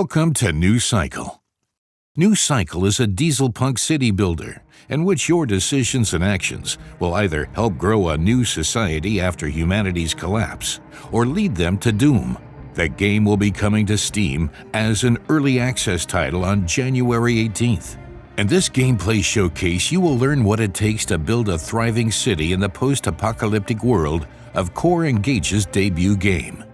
Welcome to New Cycle. New Cycle is a diesel-punk city builder in which your decisions and actions will either help grow a new society after humanity's collapse or lead them to doom. The game will be coming to Steam as an early access title on January 18th. In this gameplay showcase, you will learn what it takes to build a thriving city in the post-apocalyptic world of Core Engage's debut game.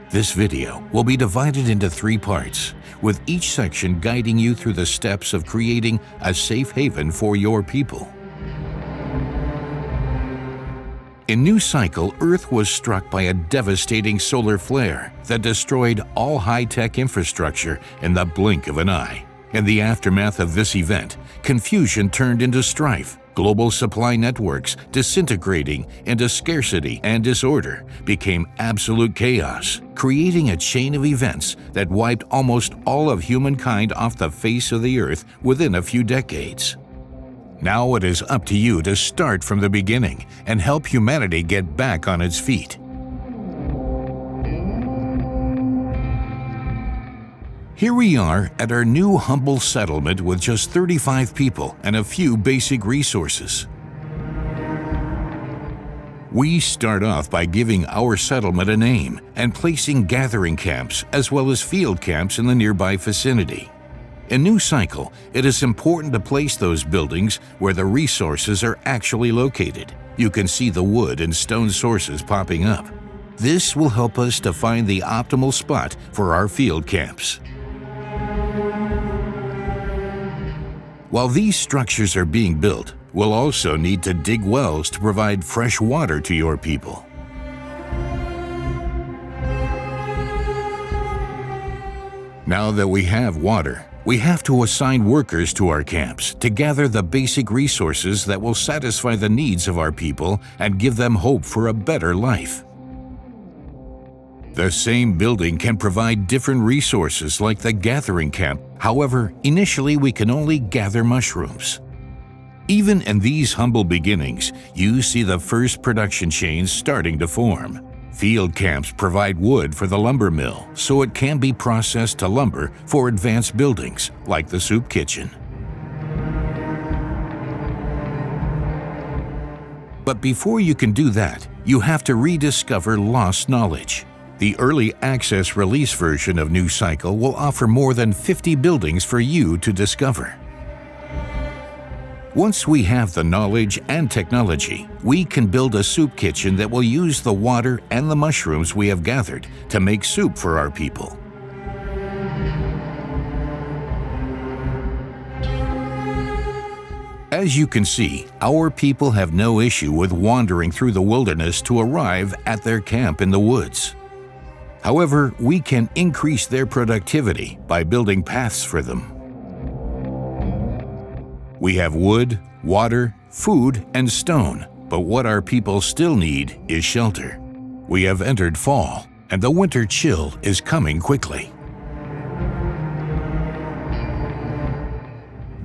This video will be divided into 3 parts, with each section guiding you through the steps of creating a safe haven for your people. In New Cycle, Earth was struck by a devastating solar flare that destroyed all high-tech infrastructure in the blink of an eye. In the aftermath of this event, confusion turned into strife. Global supply networks disintegrating into scarcity and disorder became absolute chaos, creating a chain of events that wiped almost all of humankind off the face of the earth within a few decades. Now it is up to you to start from the beginning and help humanity get back on its feet. Here we are at our new humble settlement with just 35 people and a few basic resources. We start off by giving our settlement a name and placing gathering camps as well as field camps in the nearby vicinity. In New Cycle, it is important to place those buildings where the resources are actually located. You can see the wood and stone sources popping up. This will help us to find the optimal spot for our field camps. While these structures are being built, we'll also need to dig wells to provide fresh water to your people. Now that we have water, we have to assign workers to our camps to gather the basic resources that will satisfy the needs of our people and give them hope for a better life. The same building can provide different resources like the gathering camp. However, initially we can only gather mushrooms. Even in these humble beginnings, you see the first production chains starting to form. Field camps provide wood for the lumber mill, so it can be processed to lumber for advanced buildings like the soup kitchen. But before you can do that, you have to rediscover lost knowledge. The early access release version of New Cycle will offer more than 50 buildings for you to discover. Once we have the knowledge and technology, we can build a soup kitchen that will use the water and the mushrooms we have gathered to make soup for our people. As you can see, our people have no issue with wandering through the wilderness to arrive at their camp in the woods. However, we can increase their productivity by building paths for them. We have wood, water, food, and stone, but what our people still need is shelter. We have entered fall, and the winter chill is coming quickly.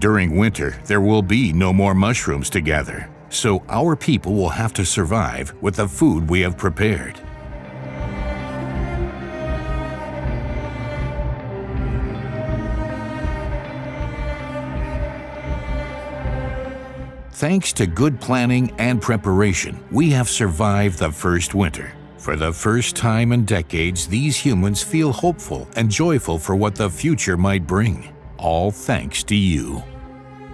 During winter, there will be no more mushrooms to gather, so our people will have to survive with the food we have prepared. Thanks to good planning and preparation, we have survived the first winter. For the first time in decades, these humans feel hopeful and joyful for what the future might bring, all thanks to you.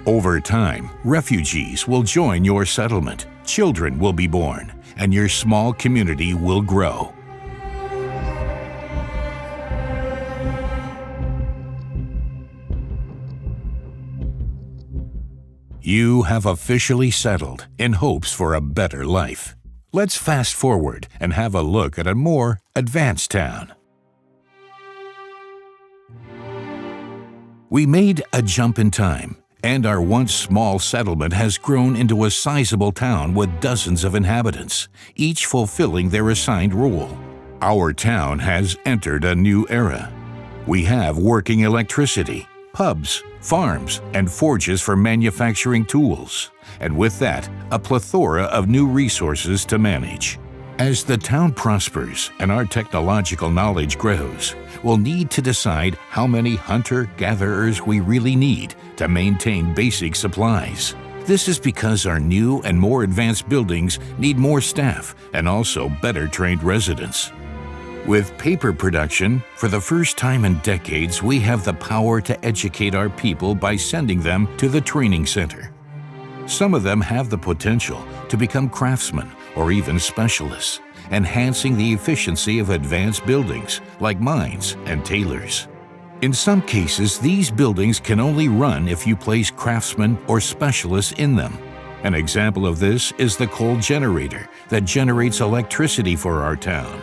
Over time, refugees will join your settlement, children will be born, and your small community will grow. You have officially settled in hopes for a better life. Let's fast forward and have a look at a more advanced town. We made a jump in time, and our once small settlement has grown into a sizable town with dozens of inhabitants, each fulfilling their assigned role. Our town has entered a new era. We have working electricity, pubs, farms, and forges for manufacturing tools, and with that, a plethora of new resources to manage. As the town prospers and our technological knowledge grows, we'll need to decide how many hunter-gatherers we really need to maintain basic supplies. This is because our new and more advanced buildings need more staff and also better trained residents. With paper production, for the first time in decades, we have the power to educate our people by sending them to the training center. Some of them have the potential to become craftsmen or even specialists, enhancing the efficiency of advanced buildings like mines and tailors. In some cases, these buildings can only run if you place craftsmen or specialists in them. An example of this is the coal generator that generates electricity for our town.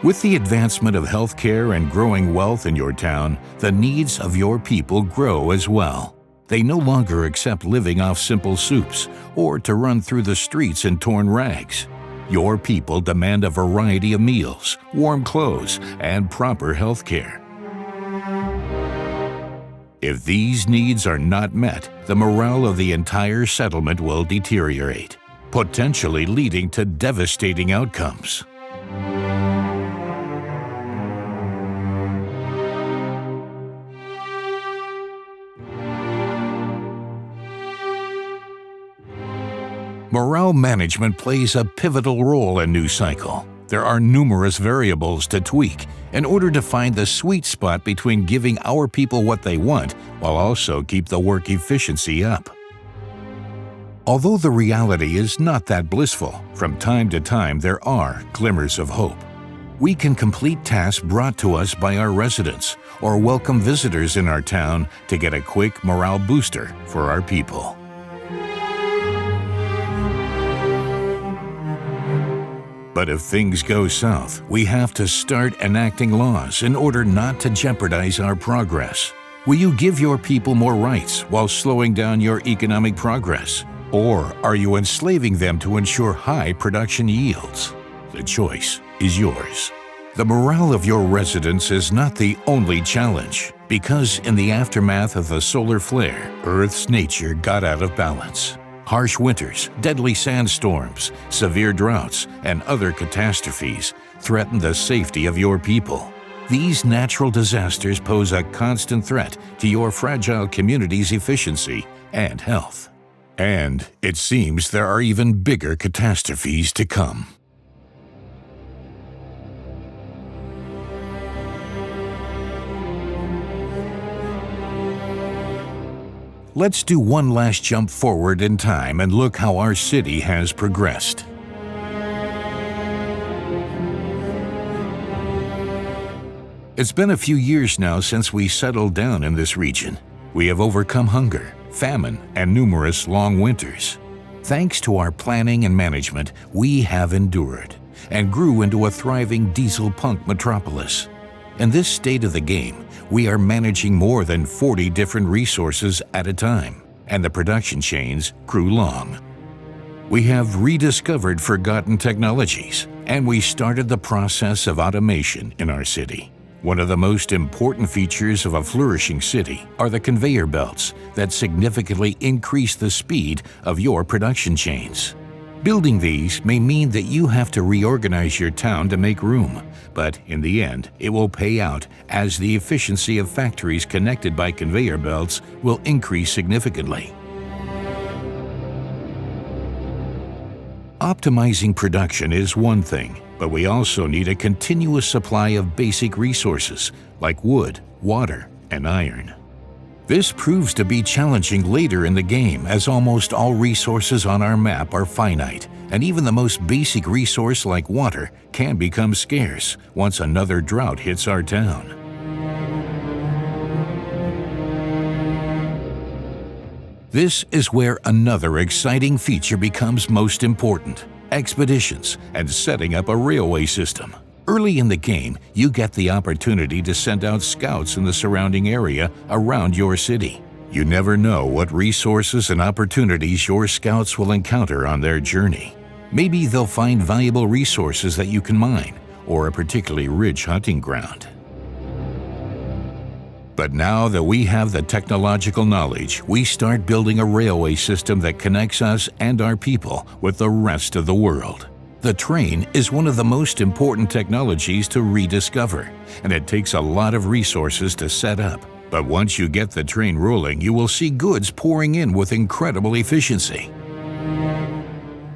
With the advancement of healthcare and growing wealth in your town, the needs of your people grow as well. They no longer accept living off simple soups or to run through the streets in torn rags. Your people demand a variety of meals, warm clothes, and proper health care. If these needs are not met, the morale of the entire settlement will deteriorate, potentially leading to devastating outcomes. Morale management plays a pivotal role in New Cycle. There are numerous variables to tweak in order to find the sweet spot between giving our people what they want while also keep the work efficiency up. Although the reality is not that blissful, from time to time there are glimmers of hope. We can complete tasks brought to us by our residents or welcome visitors in our town to get a quick morale booster for our people. But if things go south, we have to start enacting laws in order not to jeopardize our progress. Will you give your people more rights while slowing down your economic progress? Or are you enslaving them to ensure high production yields? The choice is yours. The morale of your residents is not the only challenge, because in the aftermath of the solar flare, Earth's nature got out of balance. Harsh winters, deadly sandstorms, severe droughts, and other catastrophes threaten the safety of your people. These natural disasters pose a constant threat to your fragile community's efficiency and health. And it seems there are even bigger catastrophes to come. Let's do one last jump forward in time and look how our city has progressed. It's been a few years now since we settled down in this region. We have overcome hunger, famine, and numerous long winters. Thanks to our planning and management, we have endured and grew into a thriving diesel punk metropolis. In this state of the game, we are managing more than 40 different resources at a time, and the production chains grew long. We have rediscovered forgotten technologies, and we started the process of automation in our city. One of the most important features of a flourishing city are the conveyor belts that significantly increase the speed of your production chains. Building these may mean that you have to reorganize your town to make room, but in the end, it will pay out as the efficiency of factories connected by conveyor belts will increase significantly. Optimizing production is one thing, but we also need a continuous supply of basic resources like wood, water, and iron. This proves to be challenging later in the game, as almost all resources on our map are finite, and even the most basic resource like water can become scarce once another drought hits our town. This is where another exciting feature becomes most important: expeditions and setting up a railway system. Early in the game, you get the opportunity to send out scouts in the surrounding area around your city. You never know what resources and opportunities your scouts will encounter on their journey. Maybe they'll find valuable resources that you can mine, or a particularly rich hunting ground. But now that we have the technological knowledge, we start building a railway system that connects us and our people with the rest of the world. The train is one of the most important technologies to rediscover, and it takes a lot of resources to set up. But once you get the train rolling, you will see goods pouring in with incredible efficiency.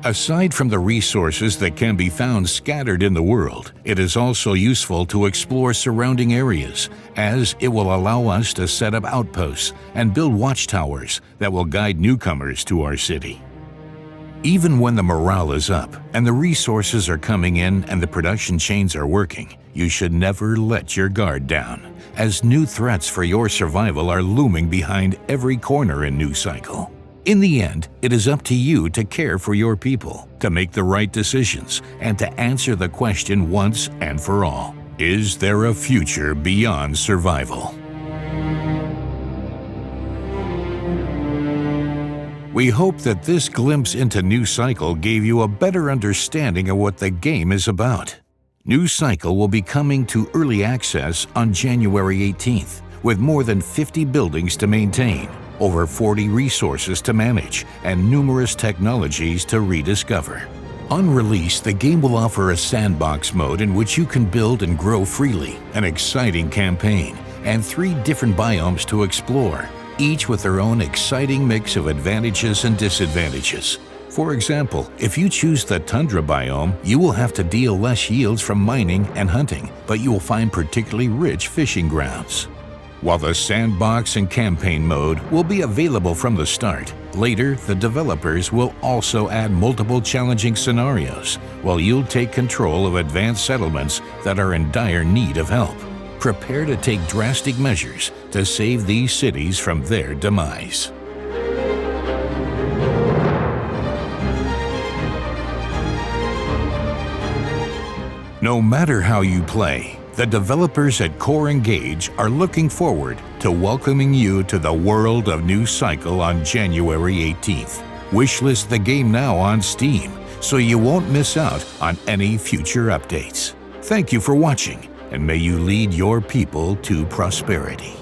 Aside from the resources that can be found scattered in the world, it is also useful to explore surrounding areas, as it will allow us to set up outposts and build watchtowers that will guide newcomers to our city. Even when the morale is up and the resources are coming in and the production chains are working, you should never let your guard down, as new threats for your survival are looming behind every corner in New Cycle. In the end, it is up to you to care for your people, to make the right decisions, and to answer the question once and for all: is there a future beyond survival? We hope that this glimpse into New Cycle gave you a better understanding of what the game is about. New Cycle will be coming to early access on January 18th, with more than 50 buildings to maintain, over 40 resources to manage, and numerous technologies to rediscover. On release, the game will offer a sandbox mode in which you can build and grow freely, an exciting campaign, and 3 different biomes to explore, each with their own exciting mix of advantages and disadvantages. For example, if you choose the tundra biome, you will have to deal less yields from mining and hunting, but you will find particularly rich fishing grounds. While the sandbox and campaign mode will be available from the start, later the developers will also add multiple challenging scenarios, while you'll take control of advanced settlements that are in dire need of help. Prepare to take drastic measures to save these cities from their demise. No matter how you play, the developers at Core Engage are looking forward to welcoming you to the world of New Cycle on January 18th. Wishlist the game now on Steam so you won't miss out on any future updates. Thank you for watching, and may you lead your people to prosperity.